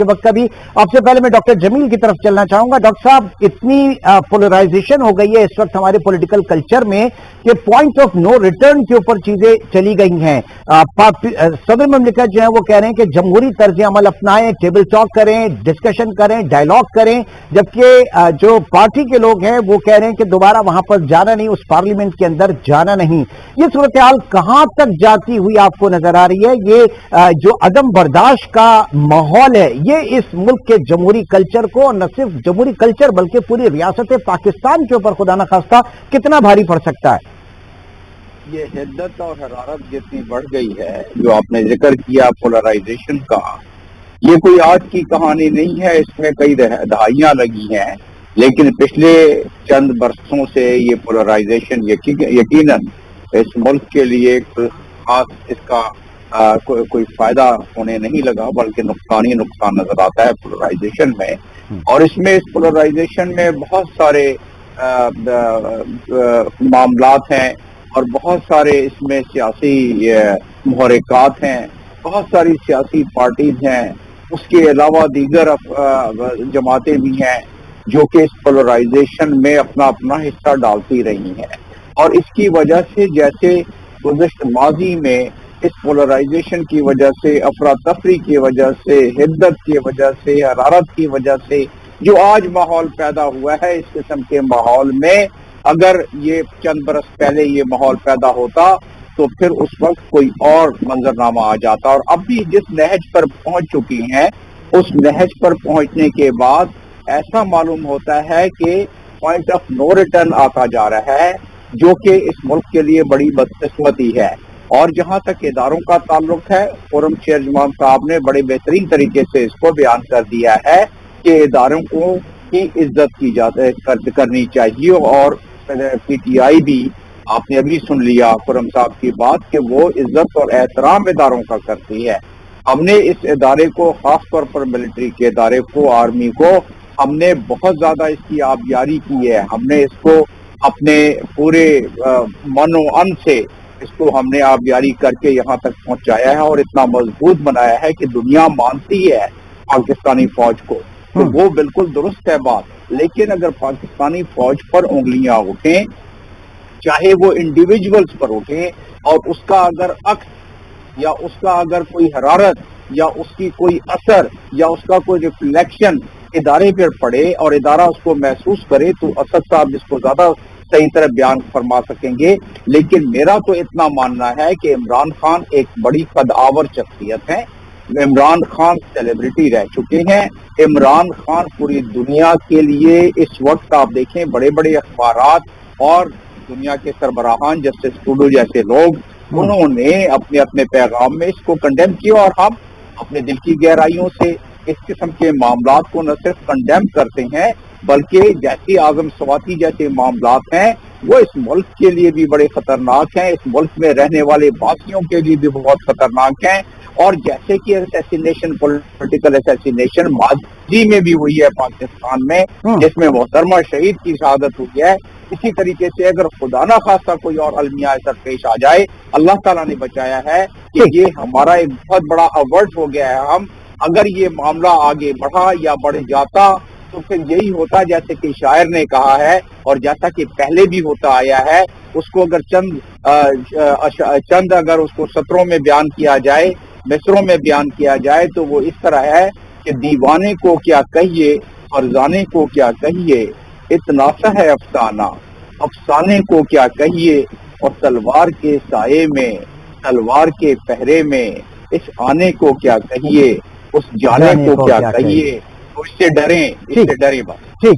کے وقت کا بھی. آپ سے پہلے میں ڈاکٹر جمیل کی طرف چلنا چاہوں گا. ڈاکٹر صاحب, اتنی پولرائزیشن ہو گئی ہے اس وقت ہمارے پولیٹیکل کلچر میں کہ پوائنٹ آف نو ریٹرن کے اوپر چیزیں چلی گئی ہیں. صدر مملکت جو ہیں وہ کہہ رہے ہیں کہ جمہوری طرز عمل اپنائیں, ٹیبل ٹاک کریں, ڈسکشن کریں, ڈائیلاگ کریں, جبکہ جو پارٹی کے لوگ ہیں وہ کہہ رہے ہیں کہ دوبارہ وہاں پر جانا نہیں, اس پارلیمنٹ کے اندر جانا نہیں. یہ صورتحال کہاں تک جاتی ہوئی آپ کو نظر آ رہی ہے؟ یہ جو عدم برداشت کا ماحول ہے, یہ اس ملک کے جمہوری کلچر کو, اور نہ صرف جمہوری کلچر بلکہ پوری ریاست پاکستان کے اوپر خدا نخواستہ کتنا بھاری پڑ سکتا ہے؟ یہ حدت اور حرارت جتنی بڑھ گئی ہے, جو آپ نے ذکر کیا پولرائزیشن کا, یہ کوئی آج کی کہانی نہیں ہے. اس میں کئی دہائیاں لگی ہیں, لیکن پچھلے چند برسوں سے یہ پولرائزیشن یقیناً اس ملک کے لیے خاص اس کا کوئی فائدہ ہونے نہیں لگا, بلکہ نقصان ہی نقصان نظر آتا ہے پولرائزیشن میں. اور اس پولرائزیشن میں بہت سارے معاملات ہیں, اور بہت سارے اس میں سیاسی محرکات ہیں, بہت ساری سیاسی پارٹیز ہیں, اس کے علاوہ دیگر جماعتیں بھی ہیں جو کہ اس پولرائزیشن میں اپنا حصہ ڈالتی رہی ہیں. اور اس کی وجہ سے, جیسے گزشتہ ماضی میں اس پولرائزیشن کی وجہ سے, افراتفری کی وجہ سے, حدت کی وجہ سے, حرارت کی وجہ سے جو آج ماحول پیدا ہوا ہے, اس قسم کے ماحول میں اگر یہ چند برس پہلے یہ ماحول پیدا ہوتا تو پھر اس وقت کوئی اور منظرنامہ آ جاتا. اور اب بھی جس نہج پر پہنچ چکی ہیں, اس نہج پر پہنچنے کے بعد ایسا معلوم ہوتا ہے کہ پوائنٹ آف نو ریٹرن آتا جا رہا ہے, جو کہ اس ملک کے لیے بڑی بدقسمتی ہے. اور جہاں تک اداروں کا تعلق ہے, فورم چیئرمین صاحب نے بڑے بہترین طریقے سے اس کو بیان کر دیا ہے کہ اداروں کو کی عزت کرنی چاہیے. اور پی ٹی آئی بھی, آپ نے ابھی سن لیا فورم صاحب کی بات, کہ وہ عزت اور احترام اداروں کا کرتی ہے. ہم نے اس ادارے کو, خاص طور پر ملٹری کے ادارے کو, آرمی کو, ہم نے بہت زیادہ اس کی آبیاری کی ہے. ہم نے اس کو اپنے پورے من و ان سے اس کو ہم نے آبیاری کر کے یہاں تک پہنچایا ہے, اور اتنا مضبوط بنایا ہے کہ دنیا مانتی ہے پاکستانی فوج کو. تو وہ بالکل درست ہے بات. لیکن اگر پاکستانی فوج پر انگلیاں اٹھیں, چاہے وہ انڈیویجولز پر اٹھیں, اور اس کا اگر عکس یا اس کا اگر کوئی حرارت یا اس کی کوئی اثر یا اس کا کوئی ریفلیکشن ادارے پر پڑے اور ادارہ اس کو محسوس کرے, تو اسد صاحب اس کو زیادہ صحیح طرح بیان فرما سکیں گے. لیکن میرا تو اتنا ماننا ہے کہ عمران خان ایک بڑی قدآور شخصیت ہے. عمران خان سیلیبریٹی رہ چکے ہیں. عمران خان پوری دنیا کے لیے اس وقت آپ دیکھیں, بڑے بڑے اخبارات اور دنیا کے سربراہان جسٹس ٹوڈو جیسے لوگ, انہوں نے اپنے اپنے پیغام میں اس کو کنڈیم کیا. اور ہم اپنے دل کی گہرائیوں سے اس قسم کے معاملات کو نہ صرف کنڈیم کرتے ہیں, بلکہ جیسے اعظم سواتی جیسے معاملات ہیں وہ اس ملک کے لیے بھی بڑے خطرناک ہیں, اس ملک میں رہنے والے باقیوں کے لیے بھی بہت خطرناک ہیں. اور جیسے کہ اسیسینیشن, پولیٹیکل اسیسینیشن ماضی میں بھی ہوئی ہے پاکستان میں, جس میں محترمہ شہید کی شہادت ہوئی ہے, اسی طریقے سے اگر خدا نہ خواستہ کوئی اور المیہ ایسا پیش آ جائے, اللہ تعالیٰ نے بچایا ہے کہ یہ ہمارا ایک بہت بڑا ایورٹ ہو گیا ہے. ہم اگر یہ معاملہ آگے بڑھا یا بڑھ جاتا تو پھر یہی ہوتا جیسے کہ شاعر نے کہا ہے, اور جیسا کہ پہلے بھی ہوتا آیا ہے. اس کو اگر چند اگر اس کو سطروں میں بیان کیا جائے, مصروں میں بیان کیا جائے, تو وہ اس طرح ہے کہ دیوانے کو کیا کہیے, فرزانے کو کیا کہیے, اتنا سا ہے افسانہ, افسانے کو کیا کہیے, اور تلوار کے سائے میں, تلوار کے پہرے میں, اس آنے کو کیا کہیے, اس جانے کو کیا کہیے. تو اس سے ڈریں, اس سے ڈریں بس.